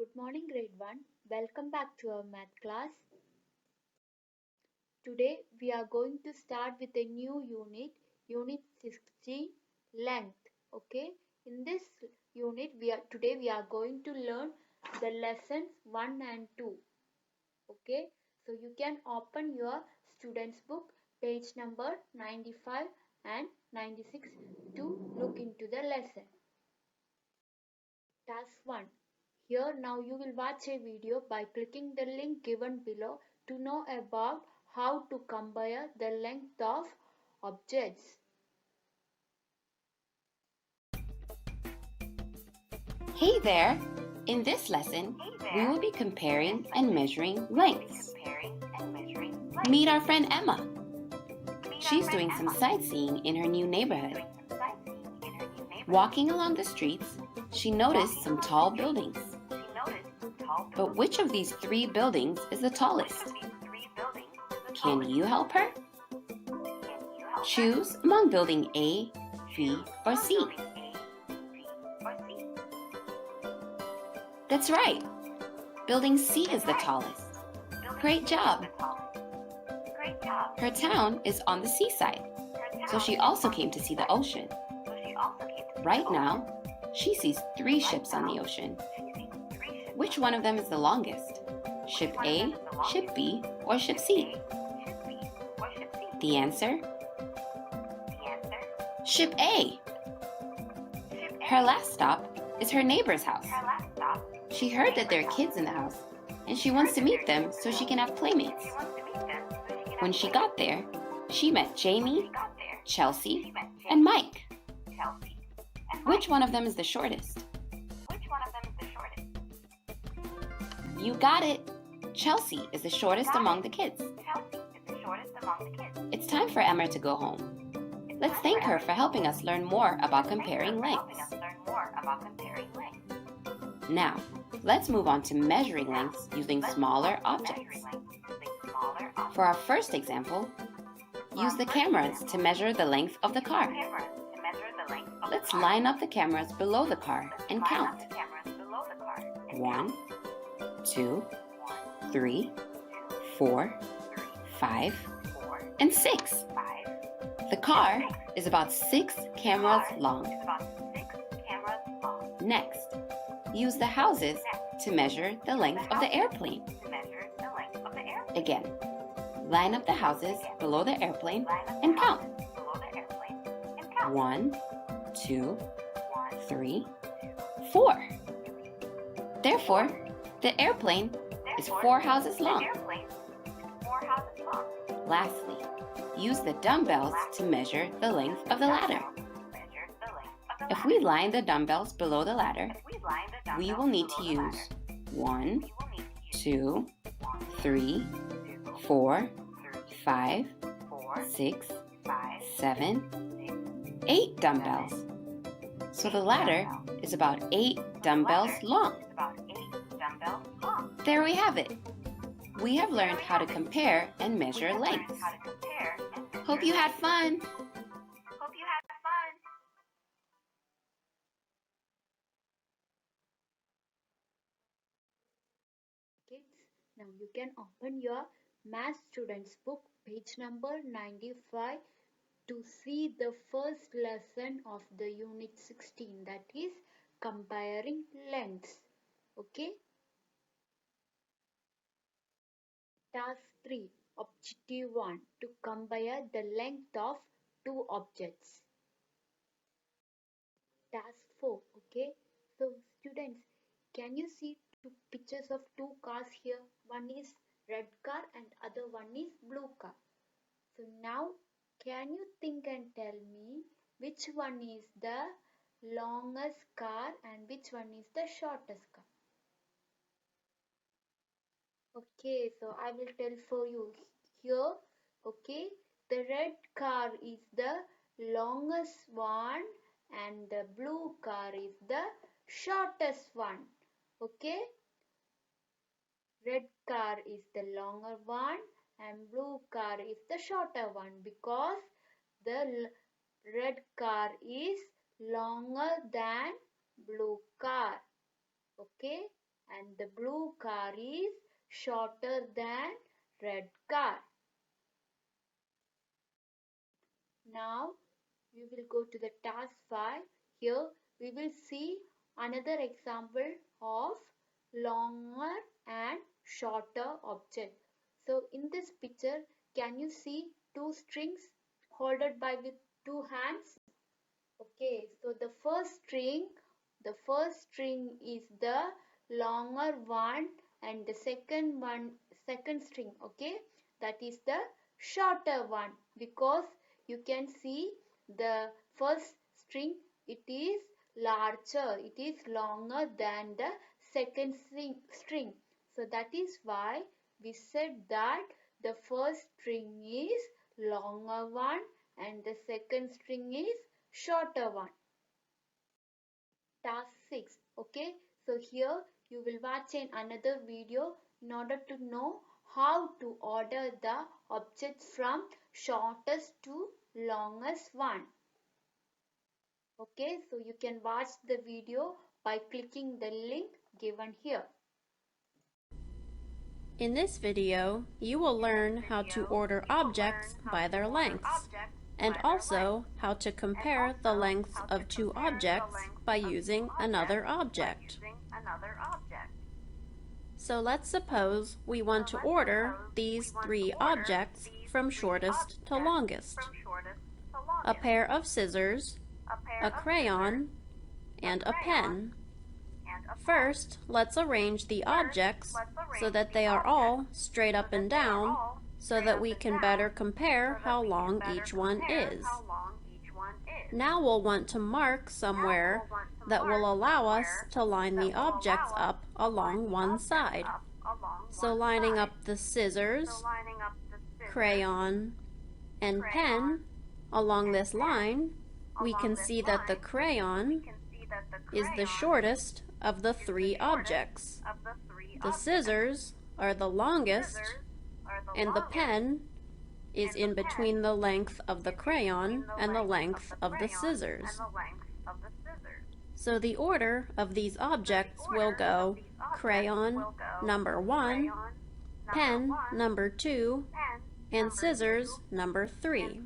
Good morning, grade 1. Welcome back to our math class. Today we are going to start with a new unit 16, length. Okay, in this unit today we are going to learn the lessons 1 and 2. Okay, so you can open your student's book, page number 95 and 96 to look into the lesson. Task 1. Here now you will watch a video by clicking the link given below to know about how to compare the length of objects. Hey there! In this lesson, we will be comparing and measuring lengths. Meet our friend Emma. She's doing some sightseeing in her new neighborhood. Walking along the streets, she noticed some tall buildings. But which of these three buildings is the tallest? Can you help her? Choose among building A, B, or C. That's right. Building C is the tallest. Great job. Her town is on the seaside, so she also came to see the ocean. Right now, she sees 3 ships on the ocean. Which one of them is the longest? Ship A, Ship B, or Ship C? The answer? Ship A. Her last stop is her neighbor's house. She heard that there are kids in the house, and she wants to meet them so she can have playmates. When she got there, she met Jamie, Chelsea, and Mike. Which one of them is the shortest? You got it! Chelsea is the shortest among the kids. It's time for Emma to go home. Let's thank her for helping us learn more about comparing lengths. Now, let's move on to measuring lengths using smaller objects. For our first example, use the cameras to measure the length of the car. Let's line up the cameras below the car and count. 1, 2, 3, 4, 5, and 6. The car is about 6 cameras long. Next, use the houses to measure the length of the airplane. Again, line up the houses below the airplane and count. 1, 2, 3, 4. Therefore, the airplane is 4 houses long. Lastly, use the dumbbells to measure the length of the ladder. If we line the dumbbells below the ladder, we will need to use 1, 2, 3, 4, 5, 6, 7, 8 dumbbells. So the ladder is about 8 dumbbells long. There we have it. We have learned how to compare and measure lengths. Hope you had fun. Kids, now you can open your math student's book, page number 95 to see the first lesson of the unit 16, that is comparing lengths. Okay. Task 3. Objective 1. To compare the length of 2 objects. Task 4. Okay. So students, can you see 2 pictures of 2 cars here? One is red car and other one is blue car. So now can you think and tell me which one is the longest car and which one is the shortest car? Okay, so I will tell for you here. Okay, the red car is the longest one and the blue car is the shortest one. Okay, red car is the longer one and blue car is the shorter one because the red car is longer than blue car. Okay, and the blue car is shorter than red car. Now we will go to the task 5. Here we will see another example of longer and shorter object. So in this picture, can you see two strings holded by with two hands? Okay, so the first string is the longer one and the second string, okay, that is the shorter one because you can see the first string, it is larger, it is longer than the second string. So that is why we said that the first string is longer one and the second string is shorter one. Task 6. Okay, so here you will watch another video in order to know how to order the objects from shortest to longest one. Okay, so you can watch the video by clicking the link given here. In this video, you will learn how to order objects by their lengths, and also how to compare the lengths of two objects by using another object. So let's suppose we want to order these three objects from shortest to longest: a pair of scissors, a crayon, and a pen. First, let's arrange the objects so that they are all straight up and down so that we can better compare how long each one is. Now we'll want to mark somewhere that will allow us to line the objects up along one side. So lining up the scissors, crayon, and pen along this line, we can see that the crayon is the shortest of the three objects. The scissors are the longest, and the pen is in between the length of the crayon and the length of the scissors. So the order of these objects will go crayon number 1, pen number 2, and scissors number 3.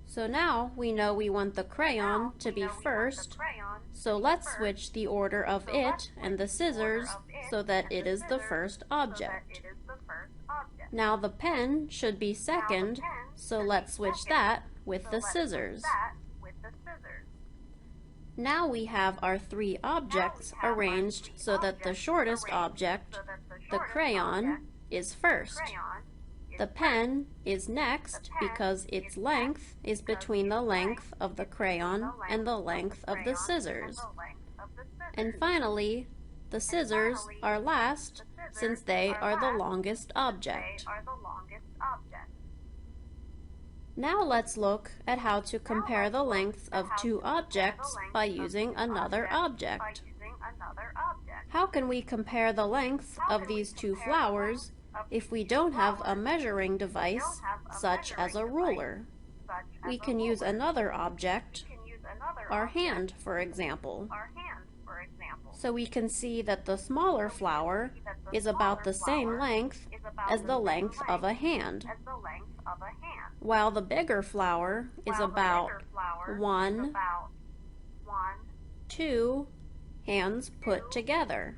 So now we know we want the crayon to be first, so let's switch the order of it and the scissors so that it is the first object. Now the pen should be second, so let's switch that with the scissors. Now we have our three objects arranged so that the shortest object, the crayon, is first. The pen is next because its length is between the length of the crayon and the length of the scissors. And finally, the scissors are last since they are the longest object. Now let's look at how to compare the lengths of two objects by using another object. How can we compare the lengths of these two flowers if we don't have a measuring device such as a ruler? We can use another object, our hand, for example. So we can see that the smaller flower is about the same length as the length of a hand, while the bigger flower is about 1, 2 hands put together.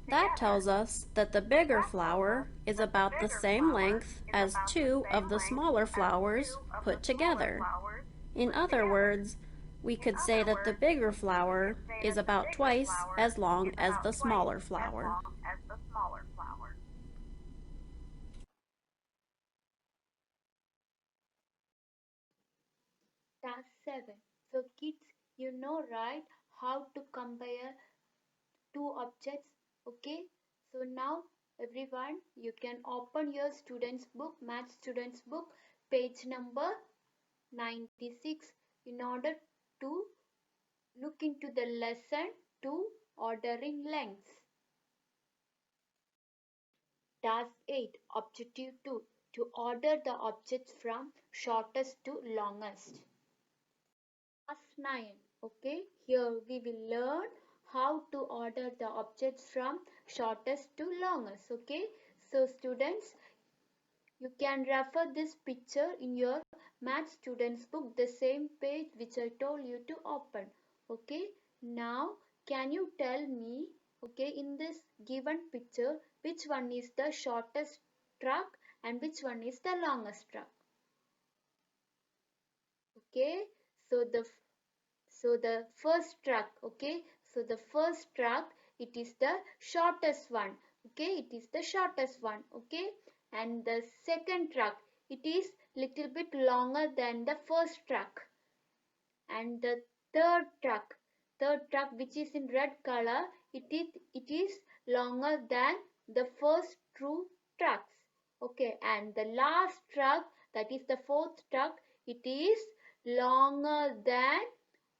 That tells us that the bigger flower is about the same length as 2 of the smaller flowers put together. In other words, we could say that the bigger flower is about twice as long as the smaller flower. Task 7. So kids, you know right how to compare two objects, okay? So now everyone, you can open your student's book, math student's book, page number 96 in order to look into the lesson 2, ordering lengths. Task 8, objective 2, to order the objects from shortest to longest. Task 9, okay, here we will learn how to order the objects from shortest to longest. Okay, so students, you can refer this picture in your math students book, the same page which I told you to open. Okay, now can you tell me, okay, in this given picture, which one is the shortest truck and which one is the longest truck? Okay, so the first truck, okay, so the first truck, it is the shortest one, okay, it is the shortest one, okay, and the second truck, it is little bit longer than the first truck, and the third truck, which is in red color, it is longer than the first two trucks, okay, and the last truck, that is the fourth truck, it is longer than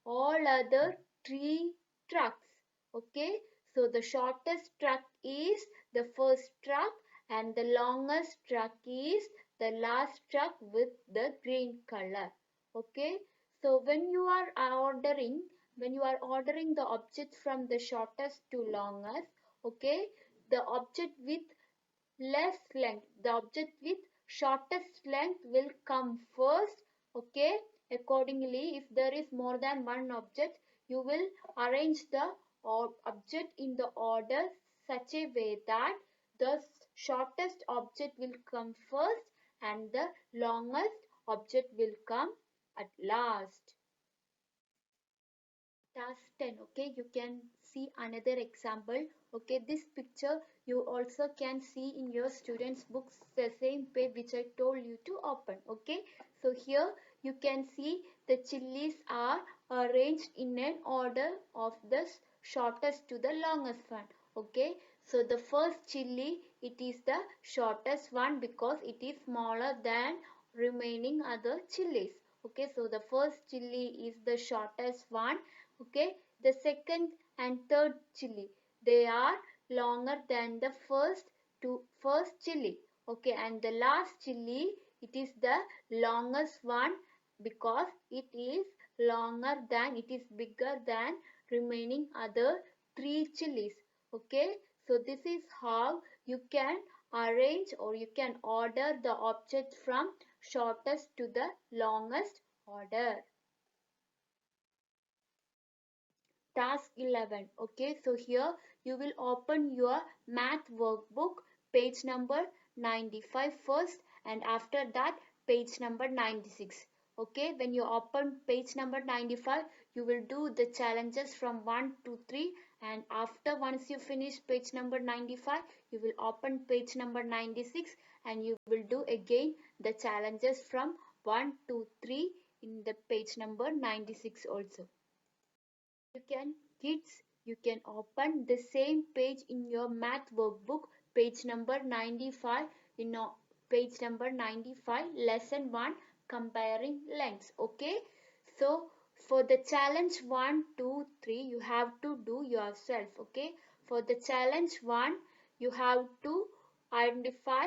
all other three trucks, okay, so the shortest truck is the first truck and the longest truck is the last truck with the green color, okay. So when you are ordering the object from the shortest to longest, okay, the object with less length, the object with shortest length will come first, okay. Accordingly, if there is more than one object, you will arrange the object in the order such a way that the shortest object will come first and the longest object will come at last. Task 10, okay, you can see another example, okay. This picture you also can see in your students books, the same page which I told you to open, okay. So here you can see the chilies are arranged in an order of the shortest to the longest one, okay. So the first chili, it is the shortest one because it is smaller than remaining other chilies, okay. So the first chili is the shortest one, okay. The second and third chili, they are longer than the first chili, okay. And the last chili, it is the longest one because it is longer than, it is bigger than remaining other three chilies, okay. So this is how you can arrange or you can order the object from shortest to the longest order. Task 11, okay, so here you will open your math workbook, page number 95 first, and after that page number 96, okay. When you open page number 95, you will do the challenges from 1 to 3, and after once you finish page number 95, you will open page number 96 and you will do again the challenges from 1 to 3 in the page number 96 also. You can open the same page in your math workbook, page number 95, page number 95, lesson 1, comparing lengths, okay. So for the challenge 1, 2, 3, you have to do yourself, okay. For the challenge 1, you have to identify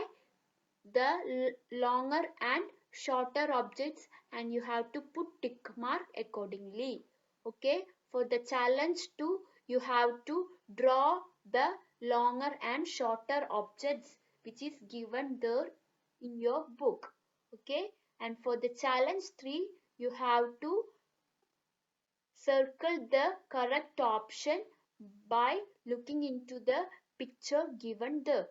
the longer and shorter objects and you have to put tick mark accordingly, okay. For the challenge 2, you have to draw the longer and shorter objects which is given there in your book, okay. And for the challenge 3, you have to circle the correct option by looking into the picture given there.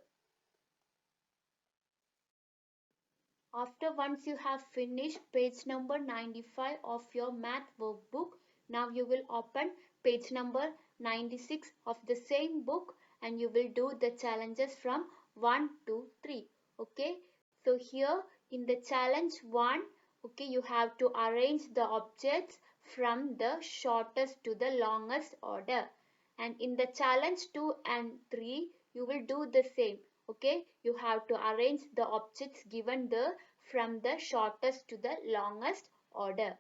After once you have finished page number 95 of your math workbook, now you will open page number 96 of the same book and you will do the challenges from 1 to 3. Okay. So here in the challenge 1, okay, you have to arrange the objects from the shortest to the longest order. And in the challenge 2 and 3, you will do the same. Okay, you have to arrange the objects given there from the shortest to the longest order.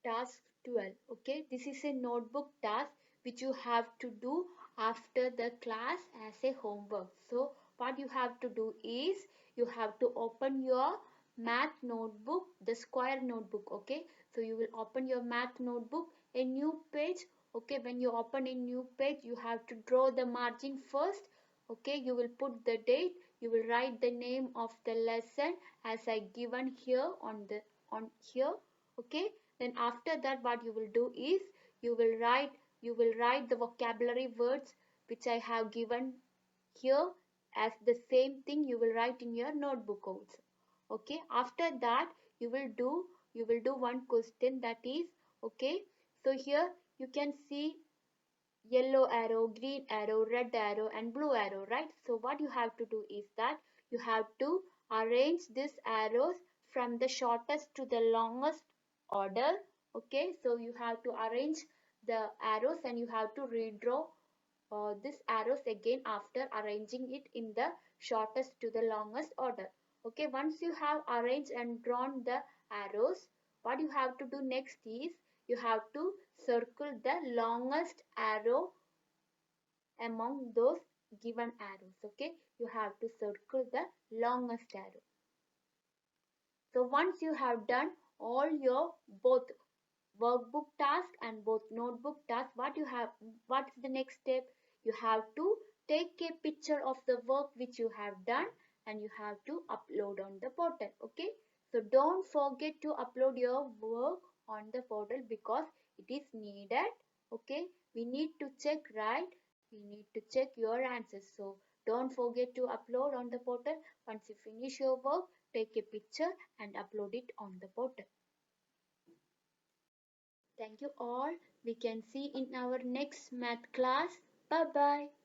Task 12. Okay, this is a notebook task which you have to do after the class as a homework. So what you have to do is you have to open your math notebook, the square notebook. Okay, so you will open your math notebook a new page, okay, when you open a new page, you have to draw the margin first. Okay, you will put the date, you will write the name of the lesson as I given here on here. Okay, then after that what you will do is you will write the vocabulary words which I have given here, as the same thing you will write in your notebook also. Okay, after that you will do one question, that is, okay, so here you can see yellow arrow, green arrow, red arrow and blue arrow, right? So what you have to do is that you have to arrange these arrows from the shortest to the longest order. Okay, so you have to arrange the arrows and you have to redraw these arrows again after arranging it in the shortest to the longest order. Okay, once you have arranged and drawn the arrows, what you have to do next is you have to circle the longest arrow among those given arrows. Okay, you have to circle the longest arrow. So once you have done all your both workbook task and both notebook task, what is the next step? You have to take a picture of the work which you have done and you have to upload on the portal. Okay, so don't forget to upload your work on the portal because it is needed. Okay, we need to check, right? We need to check your answers, so don't forget to upload on the portal. Once you finish your work, take a picture and upload it on the portal. Thank you all. We can see in our next math class. Bye bye.